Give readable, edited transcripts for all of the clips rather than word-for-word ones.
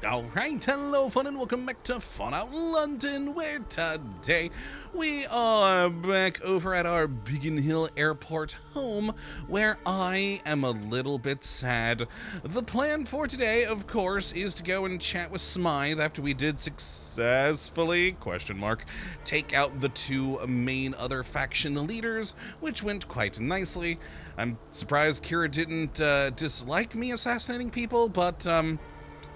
Alright, hello fun and welcome back to Fun Out London, where today we are back over at our Biggin Hill Airport home, where I am a little bit sad. The plan for today, of course, is to go and chat with Smythe after we did successfully, take out the two main other faction leaders, which went quite nicely. I'm surprised Kira didn't dislike me assassinating people, but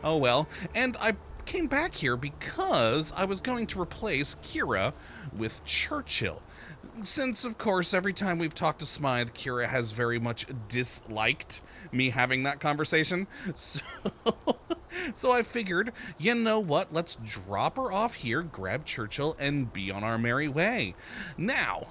oh well. And I came back here because I was going to replace Kira with Churchill. Since, of course, every time we've talked to Smythe, Kira has very much disliked me having that conversation. So I figured, you know what, let's drop her off here, grab Churchill, and be on our merry way. Now,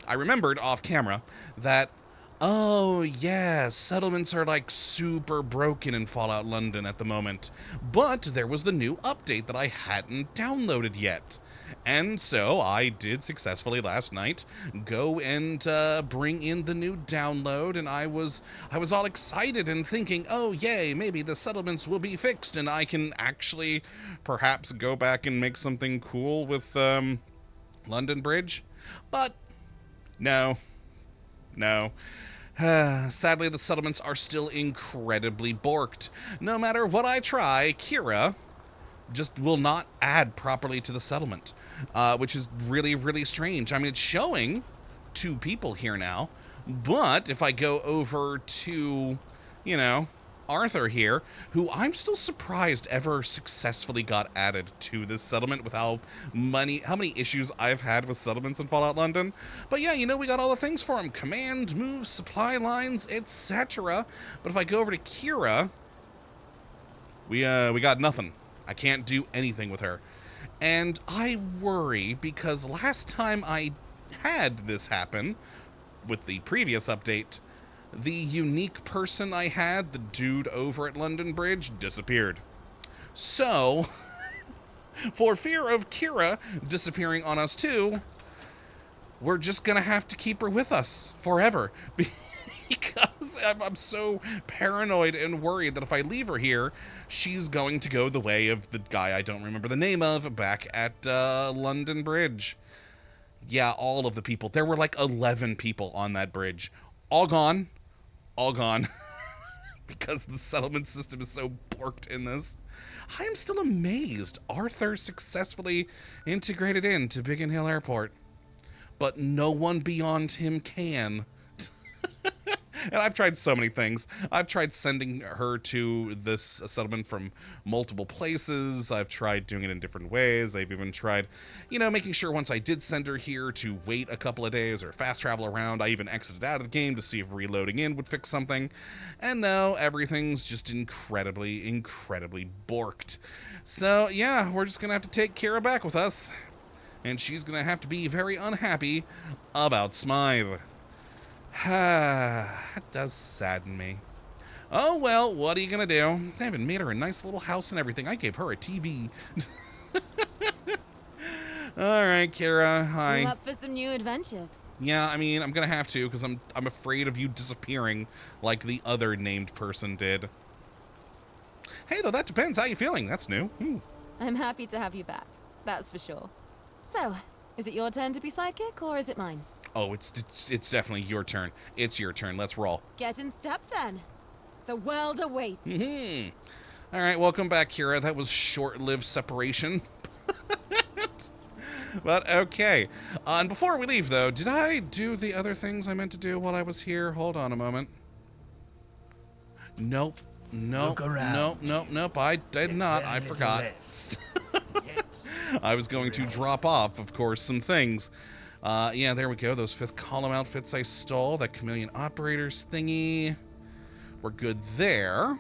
I remembered off camera that oh, yeah, settlements are like super broken in Fallout London at the moment. But there was the new update that I hadn't downloaded yet. And so I did successfully last night go and bring in the new download, and I was all excited and thinking, oh yay, maybe the settlements will be fixed and I can actually perhaps go back and make something cool with London Bridge. But no. Sadly, the settlements are still incredibly borked. No matter what I try, Kira just will not add properly to the settlement, which is really, really strange. I mean, it's showing 2 people here now, but if I go over to, you know, Arthur here, who I'm still surprised ever successfully got added to this settlement with how many issues I've had with settlements in Fallout London. But yeah, you know, we got all the things for him: command, moves, supply lines, etc. But if I go over to Kira, we got nothing. I can't do anything with her. And I worry because last time I had this happen with the previous update, the unique person I had, the dude over at London Bridge, disappeared. So, for fear of Kira disappearing on us too, we're just gonna have to keep her with us forever. Because I'm so paranoid and worried that if I leave her here, she's going to go the way of the guy I don't remember the name of back at London Bridge. Yeah, all of the people. There were like 11 people on that bridge. All gone. Because the settlement system is so borked in this. I am still amazed Arthur successfully integrated into Biggin Hill Airport, but no one beyond him can. And I've tried so many things. I've tried sending her to this settlement from multiple places. I've tried doing it in different ways. I've even tried, you know, making sure once I did send her here to wait a couple of days or fast travel around. I even exited out of the game to see if reloading in would fix something. And no, everything's just incredibly borked. So yeah, we're just gonna have to take Kira back with us. And she's gonna have to be very unhappy about Smythe. That does sadden me. Oh, well, what are you going to do? They even made her a nice little house and everything. I gave her a TV. All right, Kira, hi. You up for some new adventures? Yeah, I mean, I'm going to have to because I'm afraid of you disappearing like the other named person did. Hey, though, that depends. How you feeling? That's new. I'm happy to have you back. That's for sure. So, is it your turn to be sidekick or is it mine? Oh, it's definitely your turn. It's your turn. Let's roll. Get in step, then. The world awaits. All right, welcome back, Kira. That was short-lived separation. But okay. And before we leave, though, did I do the other things I meant to do while I was here? Hold on a moment. Nope. I did not. I forgot. I was going to drop off, of course, some things. Yeah, there we go. Those 5th column outfits I stole. That chameleon operators thingy. We're good there.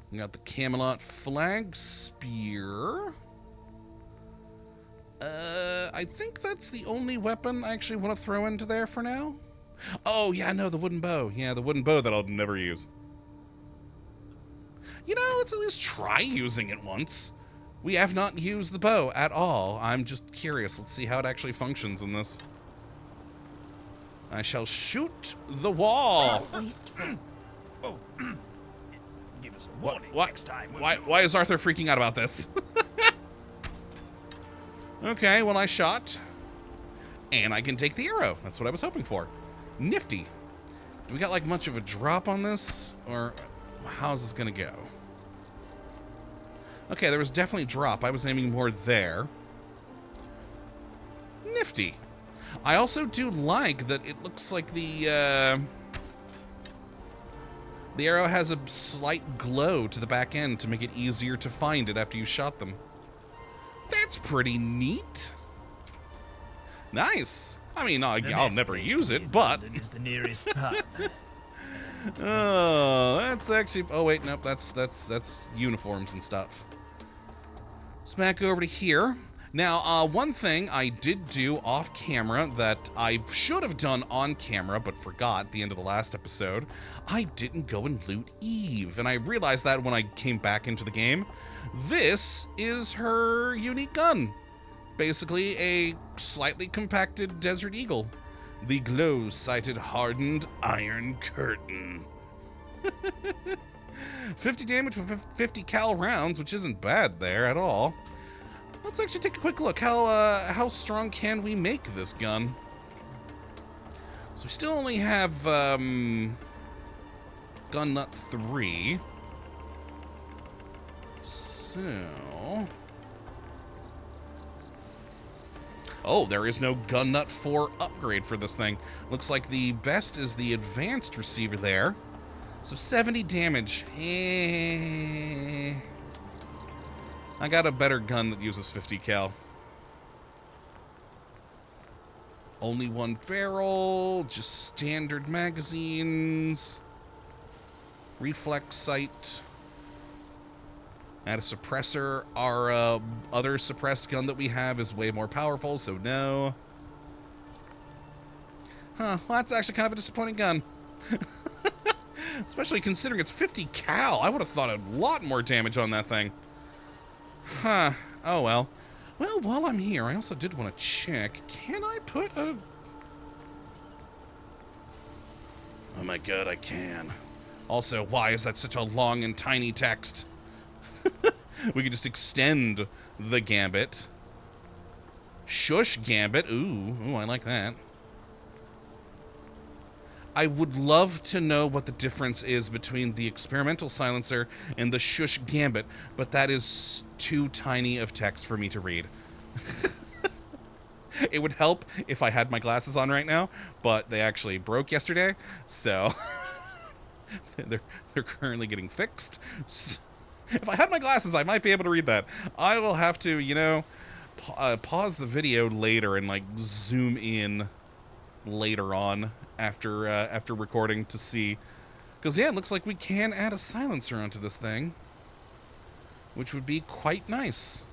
We got the Camelot flag spear. I think that's the only weapon I actually want to throw into there for now. Oh, yeah, no, the wooden bow. Yeah, the wooden bow that I'll never use. You know, let's at least try using it once. We have not used the bow at all. I'm just curious. Let's see how it actually functions in this. I shall shoot the wall. Wasteful. Oh, give us a warning What? next time. won't you? Why is Arthur freaking out about this? Okay, well, I shot. And I can take the arrow. That's what I was hoping for. Nifty. Do we got, like, much of a drop on this? Or how's this gonna go? Okay, there was definitely drop. I was aiming more there. Nifty. I also do like that it looks like the arrow has a slight glow to the back end to make it easier to find it after you shot them. That's pretty neat. Nice. I mean, I'll next never place use to it, be in but... London is the nearest pub. Oh, that's actually... Oh, wait, nope, that's uniforms and stuff. Let's back over to here. Now, one thing I did do off camera that I should have done on camera, but forgot at the end of the last episode, I didn't go and loot Eve. And I realized that when I came back into the game. This is her unique gun. Basically a slightly compacted Desert Eagle. The glow-sighted hardened iron curtain. 50 damage with 50 cal rounds, which isn't bad there at all. Let's actually take a quick look. How strong can we make this gun? So we still only have gun nut 3. So... Oh, there is no gun nut 4 upgrade for this thing. Looks like the best is the advanced receiver there. So 70 damage. I got a better gun that uses 50 cal. Only one barrel, just standard magazines. Reflex sight. Add a suppressor. Our other suppressed gun that we have is way more powerful, so no. Huh, well, that's actually kind of a disappointing gun. Especially considering it's 50 cal. I would have thought a lot more damage on that thing. Huh. Oh, well. Well, while I'm here, I also did want to check. Can I put a... Oh my god, I can. Also, why is that such a long and tiny text? We could just extend the gambit. Shush gambit. Ooh, I like that. I would love to know what the difference is between the experimental silencer and the shush gambit, but that is too tiny of text for me to read. It would help if I had my glasses on right now, but they actually broke yesterday, so they're currently getting fixed. So if I had my glasses, I might be able to read that. I will have to, you know, pause the video later and like zoom in later on after recording to see, because yeah, it looks like we can add a silencer onto this thing, which would be quite nice.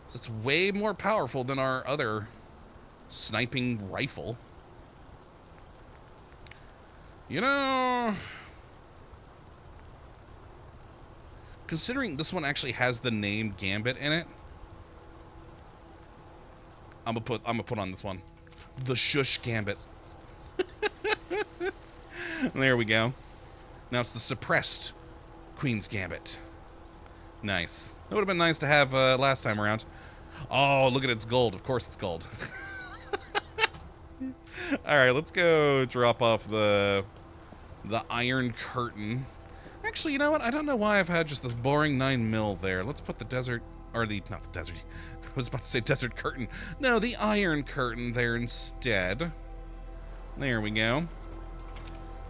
So it's way more powerful than our other sniping rifle. You know, considering this one actually has the name Gambit in it, I'm gonna put on this one, the Shush Gambit. There we go. Now it's the suppressed Queen's Gambit. Nice. That would have been nice to have last time around. Oh, look at its gold. Of course it's gold. Alright, let's go drop off the iron curtain. Actually, you know what? I don't know why I've had just this boring 9mm there. Let's put the desert, or not the desert. I was about to say desert curtain. No, the iron curtain there instead. There we go.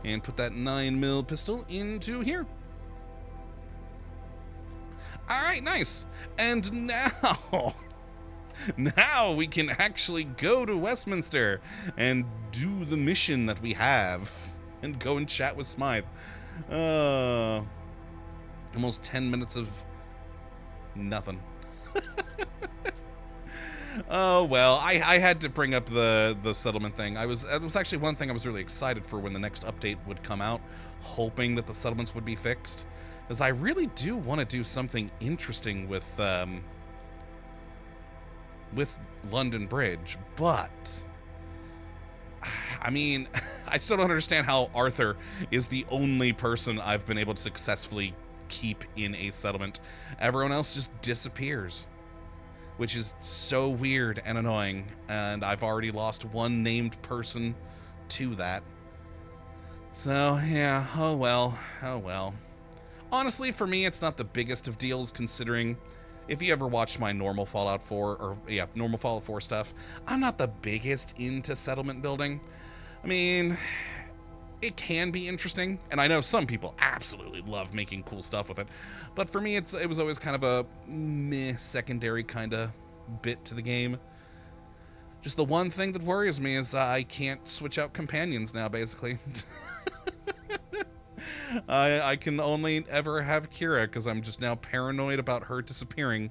And put that 9mm pistol into here. Alright, nice. And now... Now we can actually go to Westminster and do the mission that we have. And go and chat with Smythe. Almost 10 minutes of nothing. Oh, well, I had to bring up the settlement thing. It was actually one thing I was really excited for when the next update would come out, hoping that the settlements would be fixed. Because I really do want to do something interesting with London Bridge, but I mean, I still don't understand how Arthur is the only person I've been able to successfully keep in a settlement. Everyone else just disappears, which is so weird and annoying, and I've already lost one named person to that. So, yeah, oh well. Honestly, for me, it's not the biggest of deals, considering if you ever watched my normal Fallout 4, normal Fallout 4 stuff, I'm not the biggest into settlement building. I mean, it can be interesting, and I know some people absolutely love making cool stuff with it, but for me, it was always kind of a meh secondary kind of bit to the game. Just the one thing that worries me is I can't switch out companions now, basically. I can only ever have Kira because I'm just now paranoid about her disappearing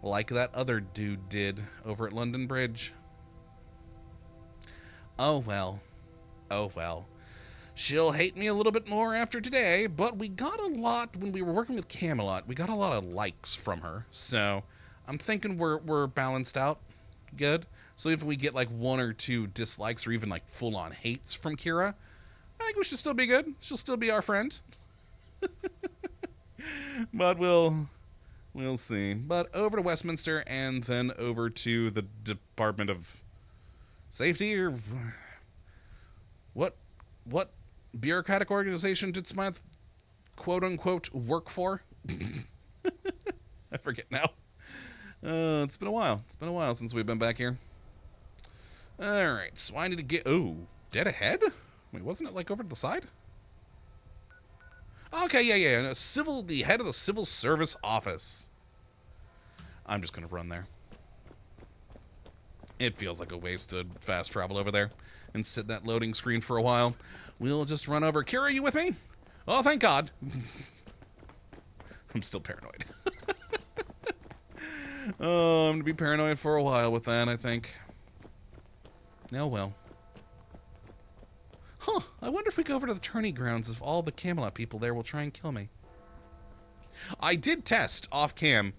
like that other dude did over at London Bridge. Oh well. She'll hate me a little bit more after today, but we got a lot when we were working with Camelot. We got a lot of likes from her, so I'm thinking we're balanced out good. So if we get like 1 or 2 dislikes or even like full-on hates from Kira, I think we should still be good. She'll still be our friend. But we'll see. But over to Westminster and then over to the Department of Safety, or what bureaucratic organization did Smythe quote-unquote work for? I forget now. It's been a while. It's been a while since we've been back here. Alright, so I need to get... Oh, dead ahead? Wait, wasn't it like over to the side? Okay, yeah. The head of the Civil Service Office. I'm just gonna run there. It feels like a waste to fast travel over there and sit in that loading screen for a while. We'll just run over. Kira, you with me? Oh, thank God. I'm still paranoid. Oh, I'm gonna be paranoid for a while with that, I think. Oh, well. Huh, I wonder if we go over to the tourney grounds if all the Camelot people there will try and kill me. I did test off cam,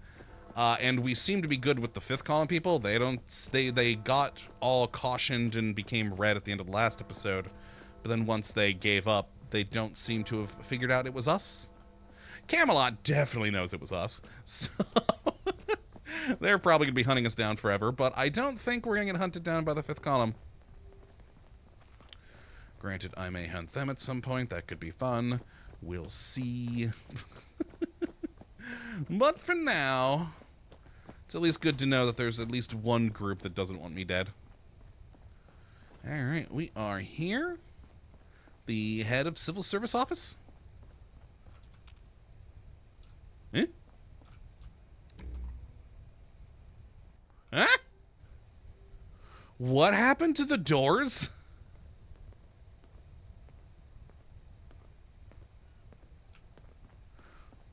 and we seem to be good with the 5th column people. They got all cautioned and became red at the end of the last episode, but then once they gave up, they don't seem to have figured out it was us. Camelot definitely knows it was us, so they're probably going to be hunting us down forever, but I don't think we're going to get hunted down by the 5th column. Granted, I may hunt them at some point. That could be fun. We'll see. But for now, it's at least good to know that there's at least one group that doesn't want me dead. Alright, we are here. The head of Civil Service Office? Eh? Huh? What happened to the doors?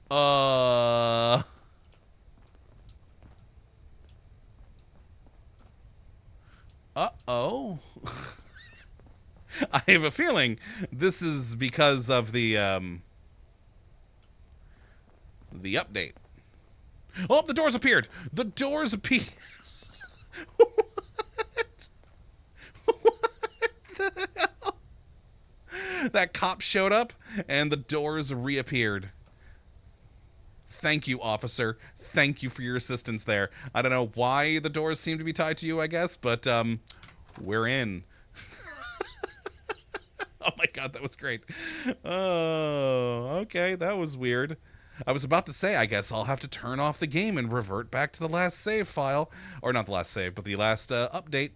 Uh-oh. I have a feeling this is because of the update. Oh, the doors appeared. The doors appeared. What? What the hell? That cop showed up and the doors reappeared. Thank you, officer. Thank you for your assistance there. I don't know why the doors seem to be tied to you, I guess, but we're in. Oh my God, that was great. Oh, okay, that was weird. I was about to say, I guess I'll have to turn off the game and revert back to the last save file. Or not the last save, but the last update.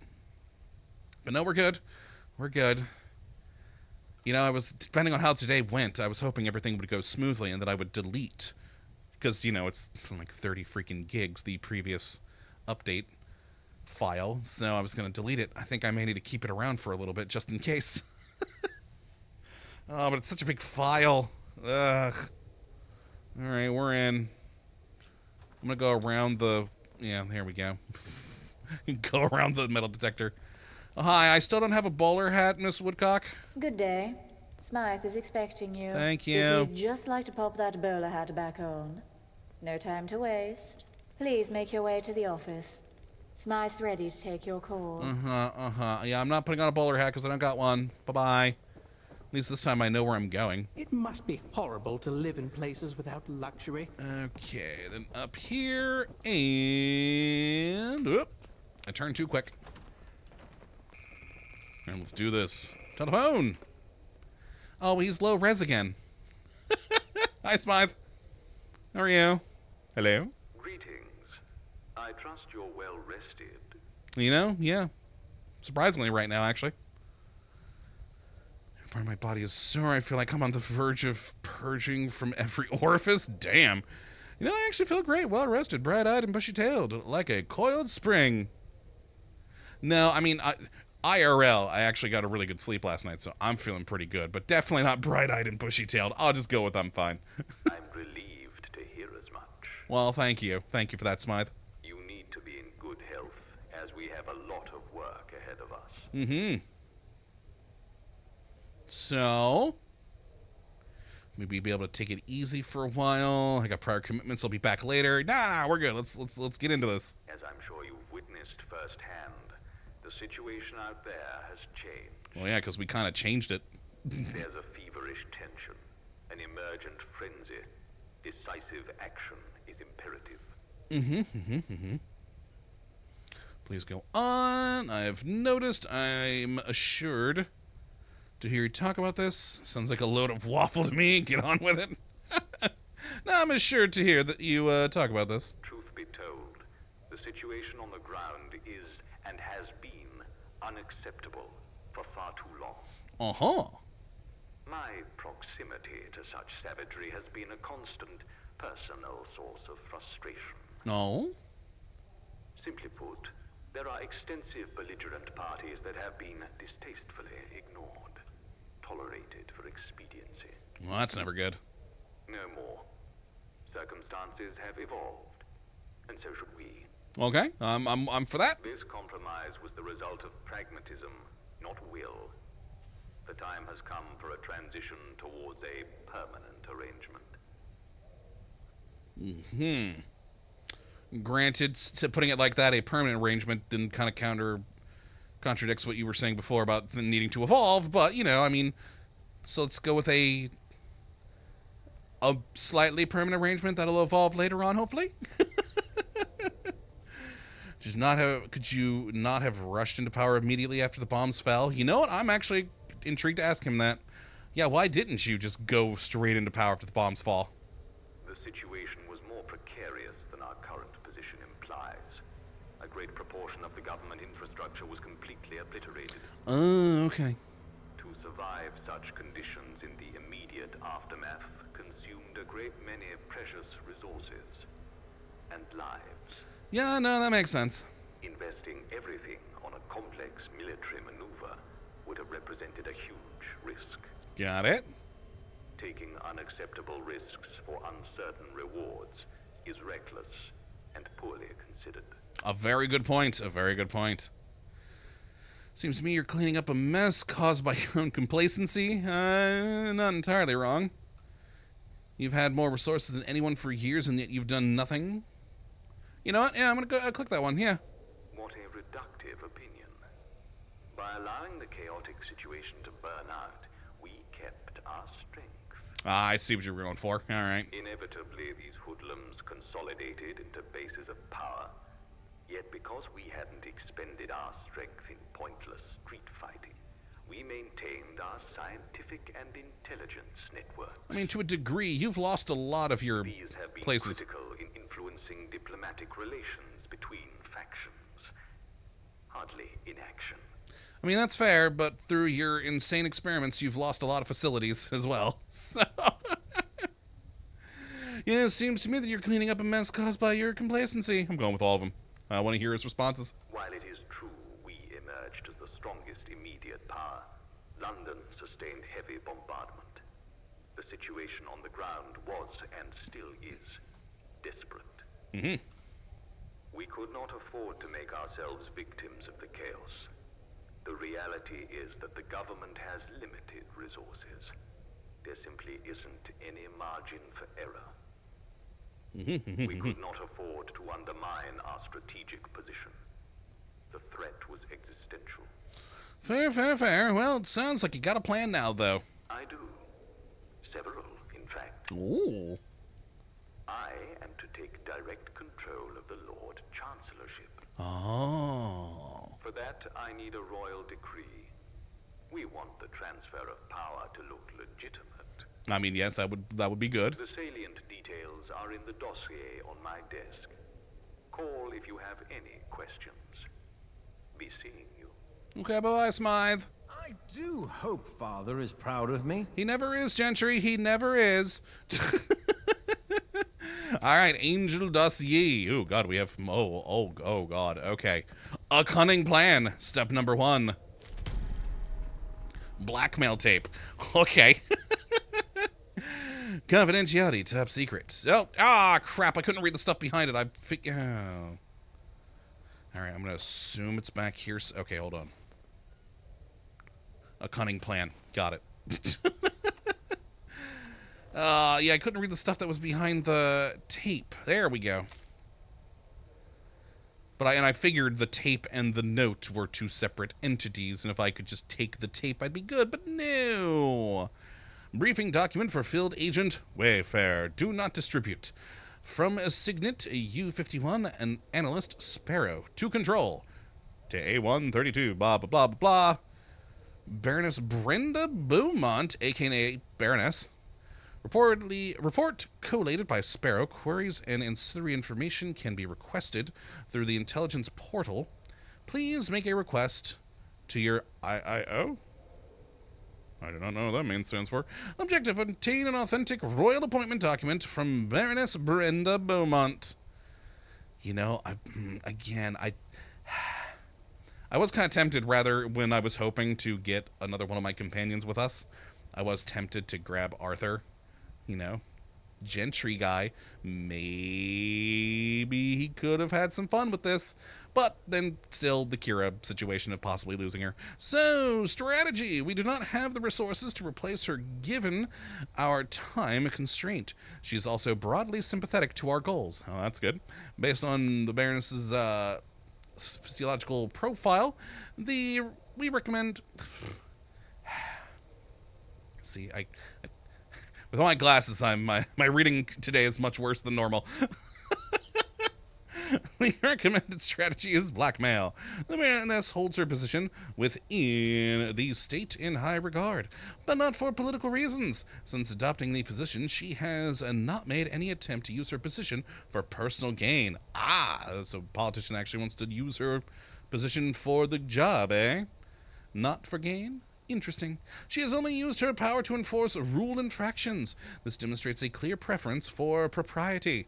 But no, we're good. We're good. You know, depending on how today went, I was hoping everything would go smoothly and that I would delete. Because, you know, it's like 30 freaking gigs, the previous update file. So I was going to delete it. I think I may need to keep it around for a little bit just in case. Oh, but it's such a big file. Ugh. Alright, we're in. I'm going to go around the... Yeah, there we go. Go around the metal detector. Oh, hi, I still don't have a bowler hat, Miss Woodcock. Good day. Smythe is expecting you. Thank you. If you'd just like to pop that bowler hat back on. No time to waste. Please make your way to the office. Smythe's ready to take your call. Yeah, I'm not putting on a bowler hat because I don't got one. Bye-bye. At least this time I know where I'm going. It must be horrible to live in places without luxury. Okay, then up here, and... Oop, I turned too quick. All right, let's do this. Telephone! Oh, he's low res again. Hi, Smythe. How are you? Hello? Greetings. I trust you're well rested. You know, yeah. Surprisingly right now, actually. Part of my body is sore. I feel like I'm on the verge of purging from every orifice. Damn. You know, I actually feel great, well rested, bright-eyed, and bushy-tailed, like a coiled spring. No, I mean, IRL, I actually got a really good sleep last night, so I'm feeling pretty good, but definitely not bright-eyed and bushy-tailed. I'll just go with I'm fine. I'm relieved to hear as much. Well, thank you. Thank you for that, Smythe. You need to be in good health, as we have a lot of work ahead of us. Mm-hmm. So, maybe be able to take it easy for a while. I got prior commitments. I'll be back later. Nah, we're good. Let's get into this. As I'm sure you've witnessed firsthand, the situation out there has changed. Well, yeah, because we kind of changed it. There's a feverish tension, an emergent frenzy. Decisive action is imperative. Please go on. I've noticed. I'm assured to hear you talk about this. Sounds like a load of waffle to me. Get on with it. No, I'm assured to hear that you talk about this. Truth be told, the situation on the ground is and has been unacceptable for far too long. Uh-huh. My proximity to such savagery has been a constant personal source of frustration. No. Simply put, there are extensive belligerent parties that have been distastefully ignored, tolerated for expediency. Well, that's never good. No more. Circumstances have evolved, and so should we. Okay, I'm for that. This compromise was the result of pragmatism, not will. The time has come for a transition towards a permanent arrangement. Granted, putting it like that, a permanent arrangement then kind of contradicts what you were saying before about needing to evolve, but, you know, I mean, so let's go with a slightly permanent arrangement that'll evolve later on, hopefully. Could you not have rushed into power immediately after the bombs fell? You know what? I'm actually intrigued to ask him that. Yeah, why didn't you just go straight into power after the bombs fall? The situation was more precarious than our current position implies. A great proportion of the government infrastructure was completely obliterated. Oh, okay. To survive such conditions in the immediate aftermath consumed a great many precious resources and lives. Yeah, no, that makes sense. Investing everything on a complex military maneuver would have represented a huge risk. Got it. Taking unacceptable risks for uncertain rewards is reckless and poorly considered. A very good point. A very good point. Seems to me you're cleaning up a mess caused by your own complacency. Not entirely wrong. You've had more resources than anyone for years, and yet you've done nothing. You know what? Yeah, I'm gonna go click that one. Yeah. What a reductive opinion. By allowing the chaotic situation to burn out, we kept our strength. Ah, I see what you're going for. All right. Inevitably, these hoodlums consolidated into bases of power. Yet because we hadn't expended our strength in pointless street fighting, we maintained our scientific and intelligence network. I mean, to a degree, you've lost a lot of your These have been places. critical in influencing diplomatic relations between factions. Hardly in action. I mean, that's fair, but through your insane experiments, you've lost a lot of facilities as well. So, yeah, it seems to me that you're cleaning up a mess caused by your complacency. I'm going with all of them. I want to hear his responses. While it is true we emerged as the strongest immediate power, London sustained heavy bombardment. The situation on the ground was, and still is, desperate. We could not afford to make ourselves victims of the chaos. The reality is that the government has limited resources. There simply isn't any margin for error. We could not afford to undermine our strategic position. The threat was existential. Fair, fair, fair. Well, it sounds like you got a plan now, though. I do. Several, in fact. Ooh. I am to take direct control of the Lord Chancellorship. Oh. For that, I need a royal decree. We want the transfer of power to look legitimate. I mean, yes, that would be good. The salient details are in the dossier on my desk. Call if you have any questions. Be seeing you. Okay, bye-bye, Smythe. I do hope Father is proud of me. He never is, Gentry. He never is. All right, Angel Dossier. Oh, God, we have... Oh, God. Okay. A cunning plan. Step number 1. Blackmail tape. Okay. Confidentiality, top secret. Oh, crap. I couldn't read the stuff behind it. Oh. All right, I'm going to assume it's back here. Okay, hold on. A cunning plan. Got it. Yeah, I couldn't read the stuff that was behind the tape. There we go. But I figured the tape and the note were two separate entities, and if I could just take the tape, I'd be good, but no. Briefing document for Field Agent Wayfair. Do not distribute. From a Signet U51, an analyst Sparrow. To Control. To A132, blah, blah, blah, blah, blah. Baroness Brenda Beaumont, a.k.a. Baroness. Report collated by Sparrow. Queries and ancillary information can be requested through the intelligence portal. Please make a request to your IIO. I do not know what that stands for. Objective: obtain an authentic royal appointment document from Baroness Brenda Beaumont. You know, I was kind of tempted, rather, when I was hoping to get another one of my companions with us. I was tempted to grab Arthur. You know, Gentry guy. Maybe he could have had some fun with this. But then still the Kira situation of possibly losing her. So, strategy. We do not have the resources to replace her given our time constraint. She is also broadly sympathetic to our goals. Oh, that's good. Based on the Baroness's physiological profile, we recommend... See, with all my glasses, my reading today is much worse than normal. The recommended strategy is blackmail. The Baroness holds her position within the state in high regard, but not for political reasons. Since adopting the position, she has not made any attempt to use her position for personal gain. So a politician actually wants to use her position for the job, eh? Not for gain? Interesting. She has only used her power to enforce rule infractions. This demonstrates a clear preference for propriety.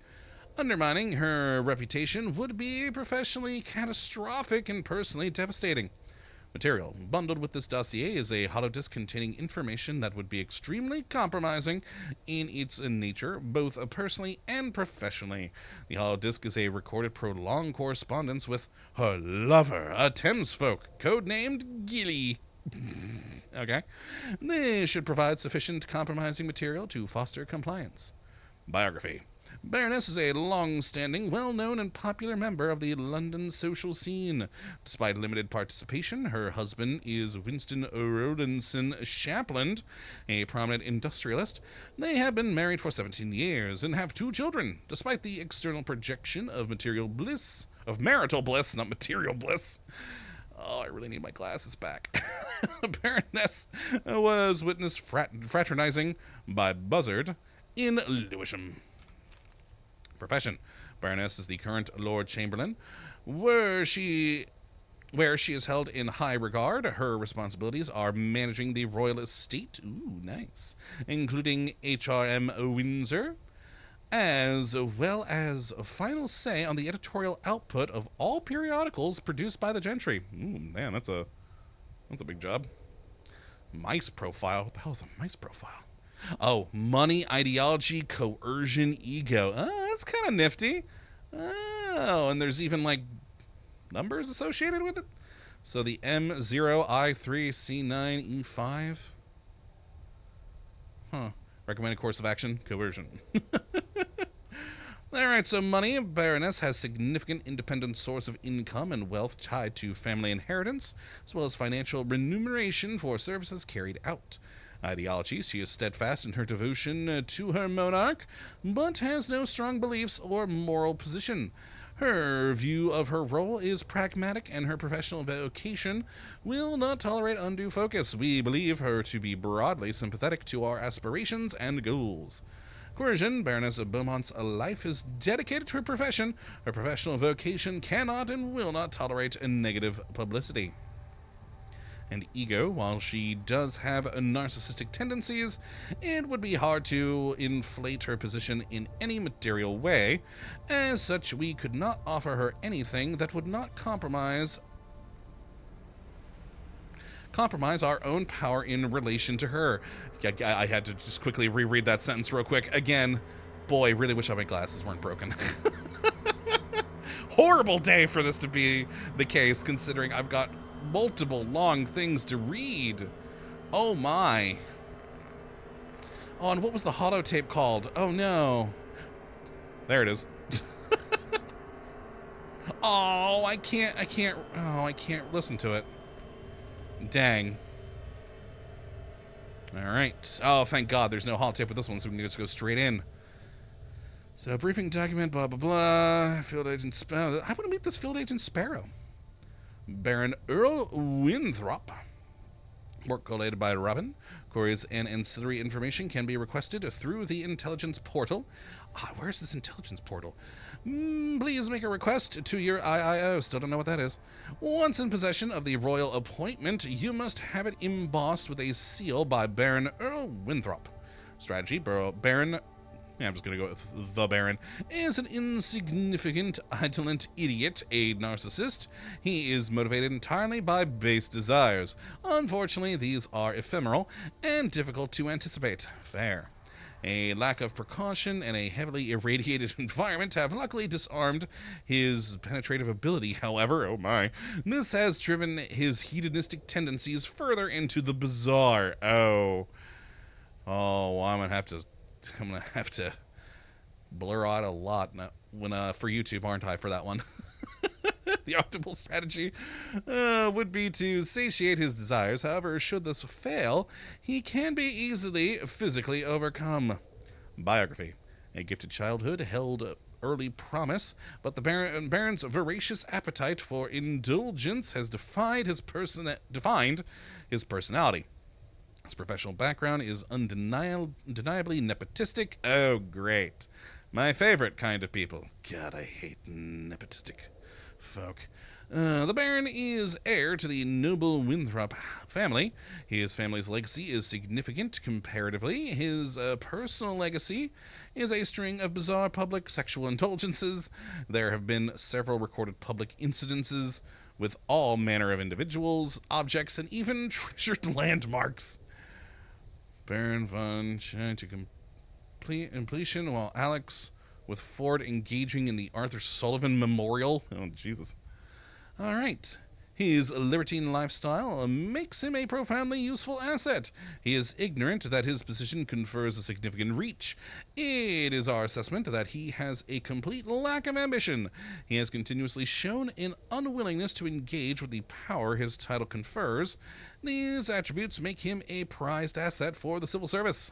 Undermining her reputation would be professionally catastrophic and personally devastating. Material bundled with this dossier is a holodisc containing information that would be extremely compromising in its nature, both personally and professionally. The holodisc is a recorded prolonged correspondence with her lover, a Thames folk, codenamed Gilly. Okay. They should provide sufficient compromising material to foster compliance. Biography. Baroness is a long-standing, well-known, and popular member of the London social scene. Despite limited participation, her husband is Winston Rodinson Shapland, a prominent industrialist. They have been married for 17 years and have 2 children. Despite the external projection of marital bliss, not material bliss. Oh, I really need my glasses back. Baroness was witnessed fraternizing by Buzzard in Lewisham. Profession. Baroness is the current Lord Chamberlain. Where she is held in high regard, her responsibilities are managing the royal estate, ooh, nice, including HRM Windsor, as well as a final say on the editorial output of all periodicals produced by the gentry. Ooh, man, that's a big job. Mice profile. What the hell is a mice profile? Oh, money, ideology, coercion, ego. Oh, that's kind of nifty. Oh, and there's even, like, numbers associated with it? So the M0, I3, C9, E5. Huh. Recommended course of action, coercion. Alright, so money. Baroness has significant independent source of income and wealth tied to family inheritance, as well as financial remuneration for services carried out. Ideology, she is steadfast in her devotion to her monarch, but has no strong beliefs or moral position. Her view of her role is pragmatic, and her professional vocation will not tolerate undue focus. We believe her to be broadly sympathetic to our aspirations and goals. Coercion, Baroness of Beaumont's life is dedicated to her profession. Her professional vocation cannot and will not tolerate negative publicity. And ego, while she does have narcissistic tendencies, it would be hard to inflate her position in any material way. As such, we could not offer her anything that would not compromise our own power in relation to her. I had to just quickly reread that sentence real quick. Again, boy, really wish all my glasses weren't broken. Horrible day for this to be the case, considering I've got multiple long things to read. Oh my. Oh, and what was the holotape called? Oh no. There it is. Oh, I can't listen to it. Dang. Alright. Oh, thank God there's no holotape with this one, so we can just go straight in. So, briefing document, blah, blah, blah. Field Agent Sparrow. I want to meet this Field Agent Sparrow. Baron Earl Winthrop. Work collated by Robin. Queries and ancillary information can be requested through the intelligence portal. Where's this intelligence portal? Please make a request to your IIO. Still don't know what that is. Once in possession of the royal appointment, you must have it embossed with a seal by Baron Earl Winthrop. Strategy, Baron... I'm just going to go with the Baron, is an insignificant, indolent idiot, a narcissist. He is motivated entirely by base desires. Unfortunately, these are ephemeral and difficult to anticipate. Fair. A lack of precaution and a heavily irradiated environment have luckily disarmed his penetrative ability, however, oh my. This has driven his hedonistic tendencies further into the bizarre. Oh, I'm going to have to blur out a lot when for YouTube, aren't I, for that one? The optimal strategy would be to satiate his desires. However, should this fail, he can be easily physically overcome. Biography. A gifted childhood held early promise, but the Baron's voracious appetite for indulgence has defined his personality. His professional background is undeniably nepotistic. Oh, great. My favorite kind of people. God, I hate nepotistic folk. The Baron is heir to the noble Winthrop family. His family's legacy is significant comparatively. His personal legacy is a string of bizarre public sexual indulgences. There have been several recorded public incidences with all manner of individuals, objects, and even treasured landmarks. Baron Von trying to complete completion while Alex with Ford engaging in the Arthur Sullivan Memorial. Oh, Jesus. All right. His libertine lifestyle makes him a profoundly useful asset. He is ignorant that his position confers a significant reach. It is our assessment that he has a complete lack of ambition. He has continuously shown an unwillingness to engage with the power his title confers. These attributes make him a prized asset for the civil service.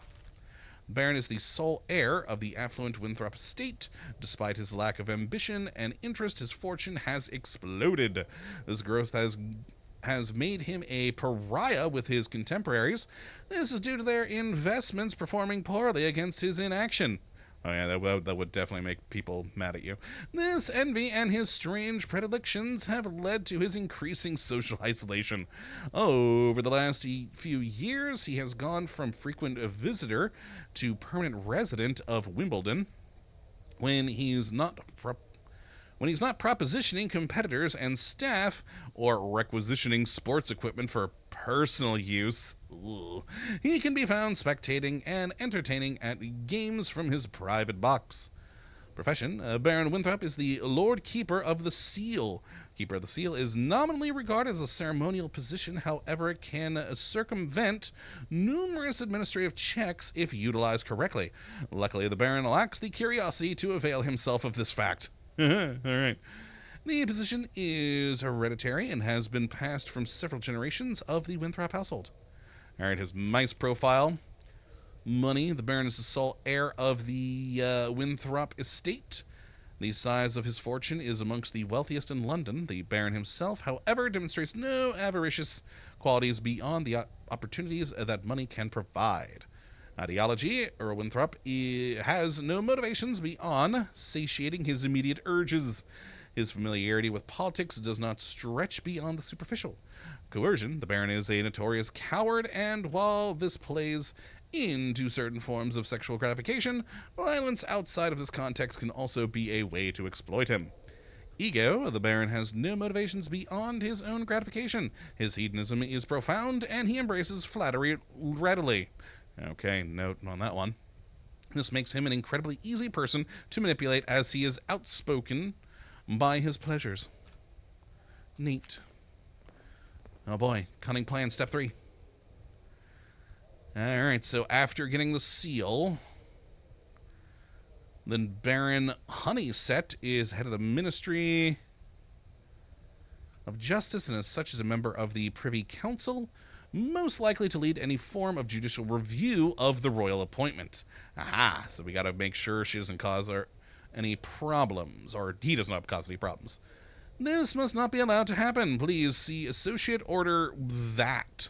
Baron is the sole heir of the affluent Winthrop estate. Despite his lack of ambition and interest, his fortune has exploded. This growth has made him a pariah with his contemporaries. This is due to their investments performing poorly against his inaction. Oh yeah, that would definitely make people mad at you. This envy and his strange predilections have led to his increasing social isolation. Over the last few years, he has gone from frequent visitor to permanent resident of Wimbledon. When he's not propositioning competitors and staff or requisitioning sports equipment for personal use, he can be found spectating and entertaining at games from his private box. Profession, Baron Winthrop is the Lord Keeper of the Seal. Keeper of the Seal is nominally regarded as a ceremonial position, however it can circumvent numerous administrative checks if utilized correctly. Luckily, the Baron lacks the curiosity to avail himself of this fact. All right. The position is hereditary and has been passed from several generations of the Winthrop household. All right, his mice profile. Money. The Baron is the sole heir of the Winthrop estate. The size of his fortune is amongst the wealthiest in London. The Baron himself, however, demonstrates no avaricious qualities beyond the opportunities that money can provide. Ideology, Earl Winthrop has no motivations beyond satiating his immediate urges. His familiarity with politics does not stretch beyond the superficial. Coercion, the Baron is a notorious coward, and while this plays into certain forms of sexual gratification, violence outside of this context can also be a way to exploit him. Ego, the Baron has no motivations beyond his own gratification. His hedonism is profound, and he embraces flattery readily. Okay, note on that one. This makes him an incredibly easy person to manipulate, as he is outspoken by his pleasures. Neat. Oh boy, cunning plan, step 3. Alright, so after getting the seal, then Baron Honeyset is head of the Ministry of Justice, and as such is a member of the Privy Council, most likely to lead any form of judicial review of the royal appointment. Aha, so we gotta make sure she doesn't cause any problems, or he does not cause any problems. This must not be allowed to happen. Please see Associate Order that.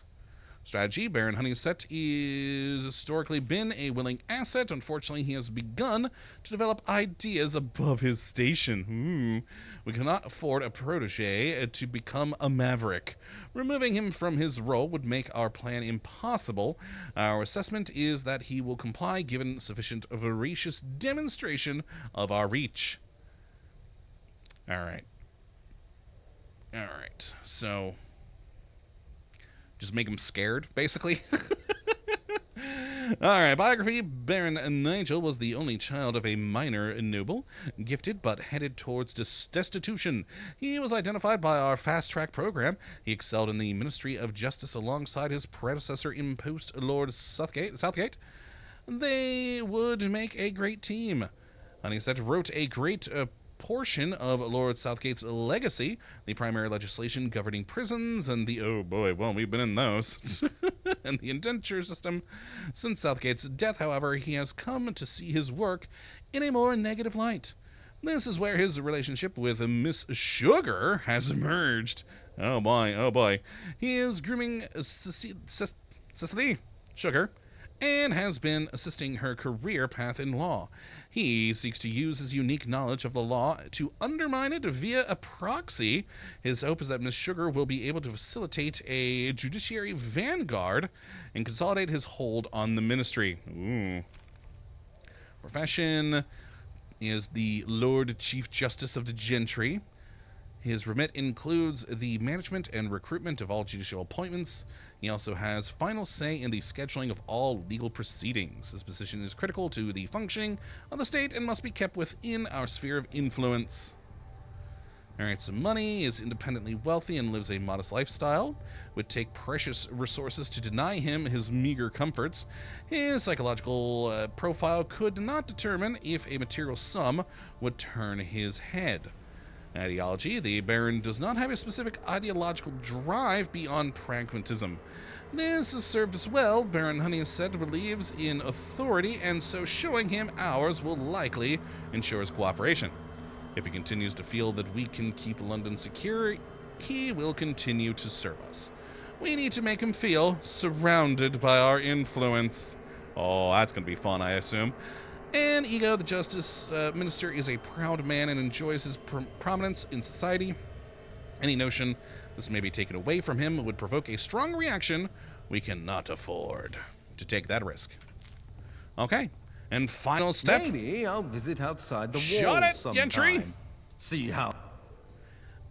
Strategy, Baron Honeyset is historically been a willing asset. Unfortunately, he has begun to develop ideas above his station. We cannot afford a protege to become a maverick. Removing him from his role would make our plan impossible. Our assessment is that he will comply given sufficient veracious demonstration of our reach. Alright, so just make him scared, basically. Alright, biography. Baron Nigel was the only child of a minor noble, gifted but headed towards destitution. He was identified by our fast-track program. He excelled in the Ministry of Justice alongside his predecessor in post, Lord Southgate. They would make a great team. Honeyset wrote a great portion of Lord Southgate's legacy, the primary legislation governing prisons, and the, oh boy, well, we've been in those, and the indenture system. Since Southgate's death, however, he has come to see his work in a more negative light. This is where his relationship with Miss Sugar has emerged. Oh boy. He is grooming Cecily Sugar, and has been assisting her career path in law. He seeks to use his unique knowledge of the law to undermine it via a proxy. His hope is that Miss Sugar will be able to facilitate a judiciary vanguard and consolidate his hold on the ministry. Ooh. Profession is the Lord Chief Justice of the Gentry. His remit includes the management and recruitment of all judicial appointments. He also has final say in the scheduling of all legal proceedings. His position is critical to the functioning of the state and must be kept within our sphere of influence. Alright, so money, is independently wealthy and lives a modest lifestyle. Would take precious resources to deny him his meager comforts. His psychological profile could not determine if a material sum would turn his head. Ideology, the Baron does not have a specific ideological drive beyond pragmatism. This has served us well. Baron Honeyset believes in authority, and so showing him ours will likely ensure his cooperation. If he continues to feel that we can keep London secure, he will continue to serve us. We need to make him feel surrounded by our influence. Oh, that's going to be fun, I assume. And Ego, the Justice Minister, is a proud man and enjoys his prominence in society. Any notion this may be taken away from him would provoke a strong reaction we cannot afford to take that risk. Okay, and final step. Maybe I'll visit outside the Shut walls it, sometime. Gentry. See how...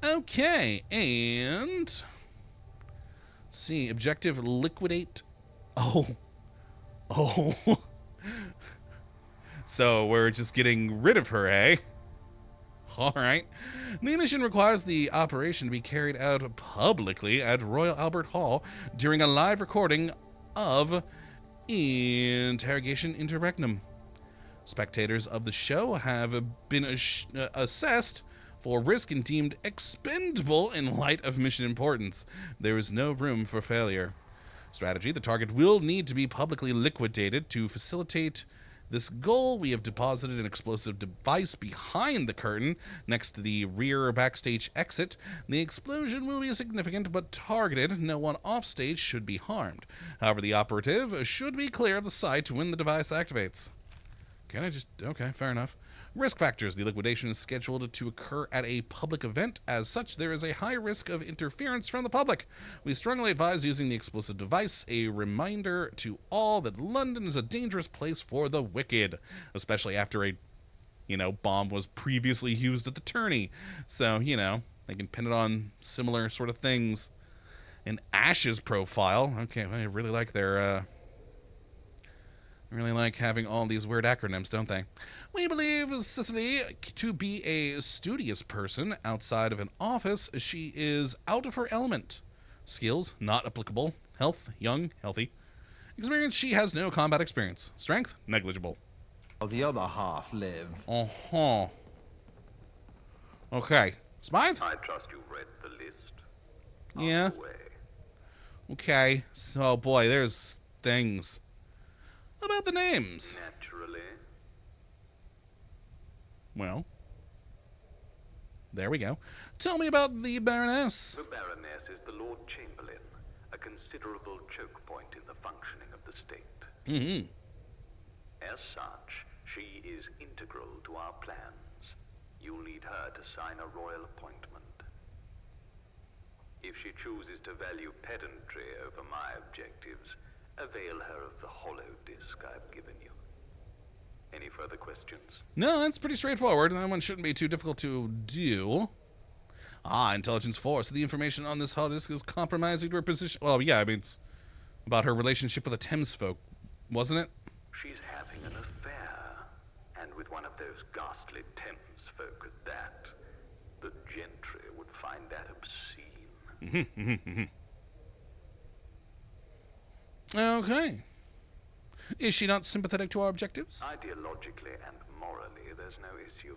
Okay, and... see, objective, liquidate... Oh. So we're just getting rid of her, eh? Alright. The mission requires the operation to be carried out publicly at Royal Albert Hall during a live recording of Interrogation Interregnum. Spectators of the show have been assessed for risk and deemed expendable in light of mission importance. There is no room for failure. Strategy: the target will need to be publicly liquidated. To facilitate this goal, we have deposited an explosive device behind the curtain, next to the rear backstage exit. The explosion will be significant but targeted. No one offstage should be harmed. However, the operative should be clear of the site when the device activates. Okay, fair enough. Risk factors: the liquidation is scheduled to occur at a public event. As such, there is a high risk of interference from the public. We strongly advise using the explosive device. A reminder to all that London is a dangerous place for the wicked, especially after a, bomb was previously used at the tourney. So, they can pin it on similar sort of things. An Ash's profile. Okay, I really like their, really like having all these weird acronyms, don't they? We believe Cicely to be a studious person. Outside of an office, she is out of her element. Skills, not applicable. Health, young, healthy. Experience, she has no combat experience. Strength, negligible. The other half live. Uh-huh. Okay. Smythe? I trust you've read the list. Yeah. On the way. Okay. So, boy, there's things. About the names. Naturally. Well, there we go. Tell me about the baroness. The baroness is the Lord Chamberlain, a considerable choke point in the functioning of the state. Mm-hmm. As such, she is integral to our plans. You'll need her to sign a royal appointment. If she chooses to value pedantry over my objectives, avail her of the hollow disk I've given you. Any further questions? No, that's pretty straightforward. That one shouldn't be too difficult to do. Intelligence 4. So the information on this hollow disk is compromising to her position. Well, yeah, I mean, it's about her relationship with the Thames folk, wasn't it? She's having an affair, and with one of those ghastly Thames folk at that. The gentry would find that obscene. Okay. Is she not sympathetic to our objectives? Ideologically and morally, there's no issue.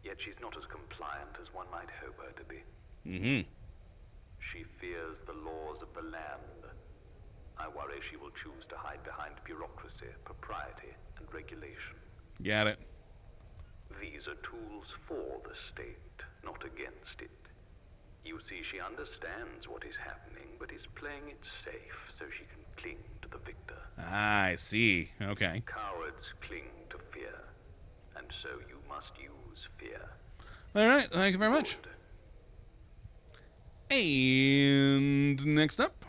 Yet she's not as compliant as one might hope her to be. Mm-hmm. She fears the laws of the land. I worry she will choose to hide behind bureaucracy, propriety, and regulation. Got it. These are tools for the state, not against it. You see, she understands what is happening, but is playing it safe so she can cling to the victor. I see. Okay. Cowards cling to fear, and so you must use fear. All right. Thank you very much. Good. And next up,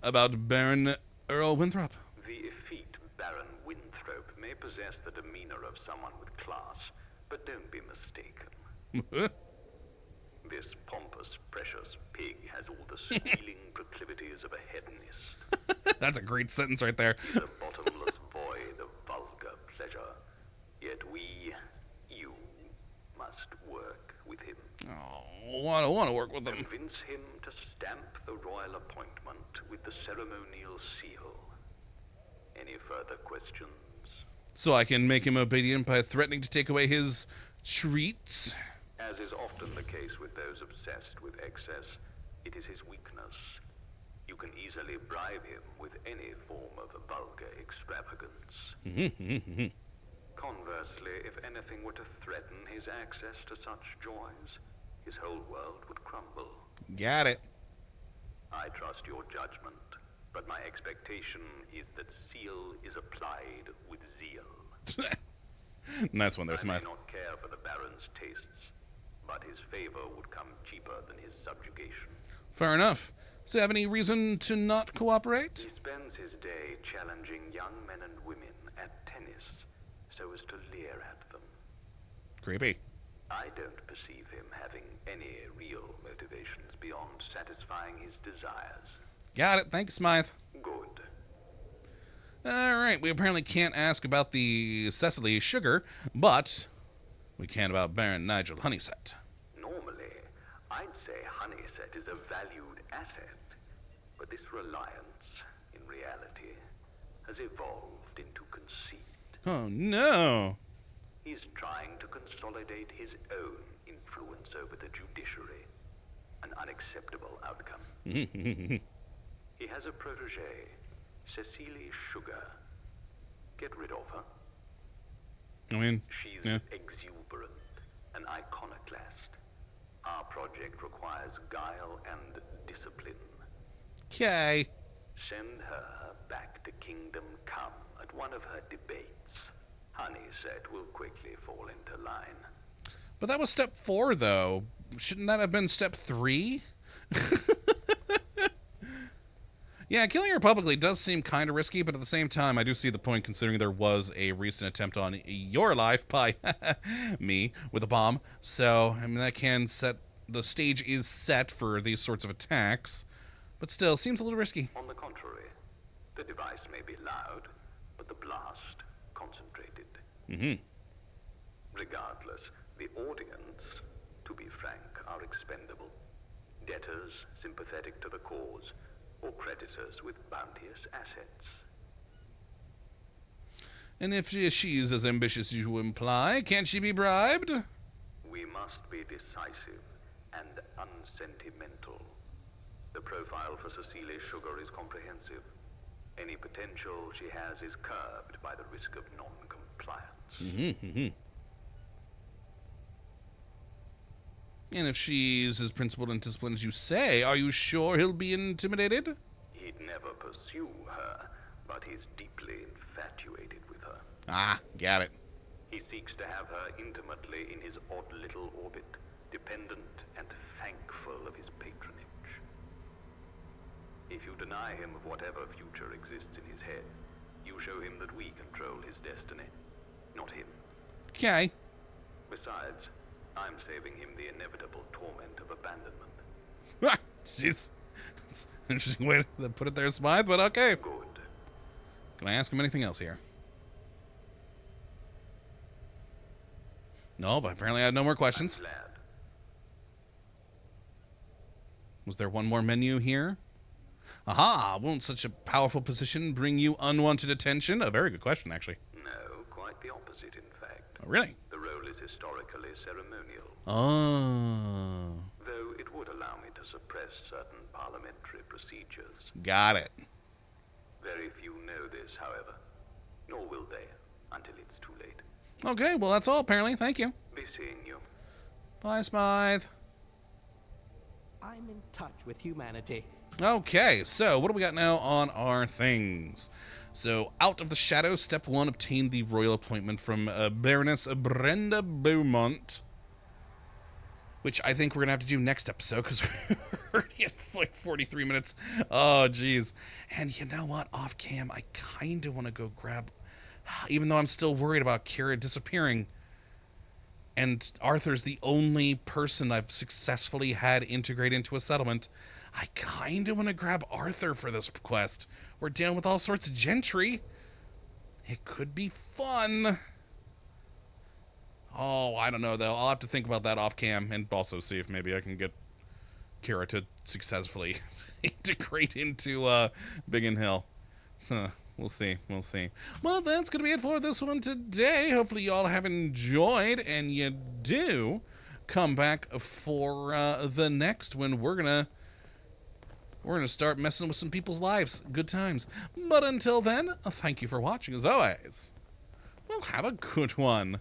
about Baron Earl Winthrop. The effete Baron Winthrop may possess the demeanor of someone with class, but don't be mistaken. This pompous, precious pig has all the stealing proclivities of a hedonist. That's a great sentence right there. He's a bottomless void of vulgar pleasure. Yet you, must work with him. Oh, I don't want to work with them. Convince him to stamp the royal appointment with the ceremonial seal. Any further questions? So I can make him obedient by threatening to take away his treats. As is often the case with those obsessed with excess, it is his weakness. You can easily bribe him with any form of vulgar extravagance. Conversely, if anything were to threaten his access to such joys, his whole world would crumble. Got it. I trust your judgment, but my expectation is that seal is applied with zeal. Nice one there, I may Smythe. not care for the Baron's tastes, but his favor would come cheaper than his subjugation. Fair enough. So you have any reason to not cooperate? He spends his day challenging young men and women at tennis so as to leer at them. Creepy. I don't perceive him having any real motivations beyond satisfying his desires. Got it. Thanks, Smythe. Good. All right. We apparently can't ask about the Cecily Sugar, but we can about Baron Nigel Honeysett. Normally, I'd say Honeysett is a valued asset, but this reliance, in reality, has evolved into conceit. Oh, no. He's trying to consolidate his own influence over the judiciary, an unacceptable outcome. He has a protege, Cecily Sugar. Get rid of her. I mean, She's yeah. exuberant, an iconoclast. Our project requires guile and discipline. Okay. Send her back to Kingdom Come at one of her debates. Honeyset will quickly fall into line. But that was step 4, though. Shouldn't that have been step 3? Yeah, killing her publicly does seem kind of risky, but at the same time, I do see the point considering there was a recent attempt on your life by me with a bomb. So, I mean, that can set... The stage is set for these sorts of attacks, but still, seems a little risky. On the contrary, the device may be loud, but the blast concentrated. Mm-hmm. Regardless, the audience, to be frank, are expendable. Debtors sympathetic to the cause, or creditors with bounteous assets. And if she's as ambitious as you imply, can't she be bribed? We must be decisive and unsentimental. The profile for Cecilia Sugar is comprehensive. Any potential she has is curbed by the risk of non-compliance. Mm-hmm, mm-hmm. And if she's as principled and disciplined as you say, are you sure he'll be intimidated? He'd never pursue her, but he's deeply infatuated with her. Ah, got it. He seeks to have her intimately in his odd little orbit, dependent and thankful of his patronage. If you deny him of whatever future exists in his head, you show him that we control his destiny, not him. Okay. Besides, I'm saving him the inevitable torment of abandonment. Ah, jeez. It's an interesting way to put it there, Smythe, but okay. Good. Can I ask him anything else here? No, but apparently I have no more questions. I'm glad. Was there one more menu here? Aha! Won't such a powerful position bring you unwanted attention? A very good question, actually. No, quite the opposite, in fact. Oh, really? The role is historically ceremonial, Oh. though it would allow me to suppress certain parliamentary procedures. Got it. Very few know this, however, nor will they until it's too late. Okay, well, that's all, apparently. Thank you. Be seeing you. Bye, Smythe. I'm in touch with humanity. Okay, so what do we got now on our things? So, out of the shadows, step 1, obtain the royal appointment from Baroness Brenda Beaumont, which I think we're going to have to do next episode, because we're already at like 43 minutes. Oh, geez. And you know what? Off cam, I kind of want to go grab, even though I'm still worried about Kira disappearing, and Arthur's the only person I've successfully had integrate into a settlement, I kind of want to grab Arthur for this quest. We're dealing with all sorts of gentry. It could be fun. Oh, I don't know, though. I'll have to think about that off cam and also see if maybe I can get Kira to successfully integrate into Biggin Hill. Huh. We'll see. We'll see. Well, that's going to be it for this one today. Hopefully you all have enjoyed, and you do come back for the next one. We're gonna start messing with some people's lives. Good times. But until then, thank you for watching as always. Well, have a good one.